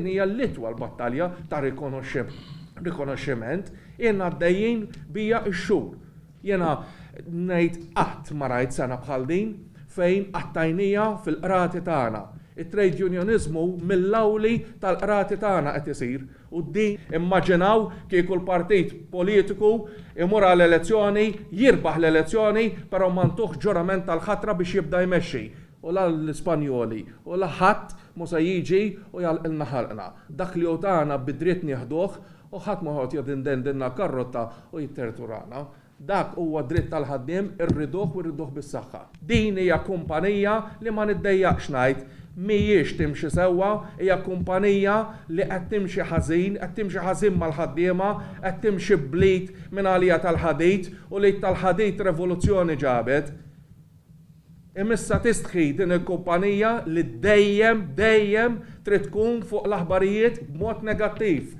hija l-itwal battalja ta' rikonoxximent jenna għaddejjin bija x-xhur. Jena ngħid qatt ma rajt sena bħal din fejn qattajnija fil-qrati tagħna. Il-trade unionizmu mill-awli tal-qrati tagħna qed isir u din immaġinaw kieku l-partit politiku imur għall-elezzjoni, jirbaħ l-elezzjoni, però m'għandux ġurament tal-ħatra biex jibda jmexxi. U l-Ispanjoli u ħadd mhux se jiġi u jgħalqilna ħalqna. Dak li tagħna bidritt nieħduh u ħadd ma ħodt jindendilna karrotta u jitterturana. Dak huwa dritt tal-ħaddiem irriduh u rriduh bis-saħħa. Din hija kumpanija li ma niddejjaqx ngħid mhijiex timxi sewwa, hija kumpanija li qed timxi ħażin, qed timxi ħażin mal-ħaddiema, qed timxi blit minn għalija tal-ħadid u li tal-ħadid revoluzzjoni ġabet. Imissa tistħi din il-kumpanija li dejjem trid tkun fuq l-aħbarijiet b'mod negattiv.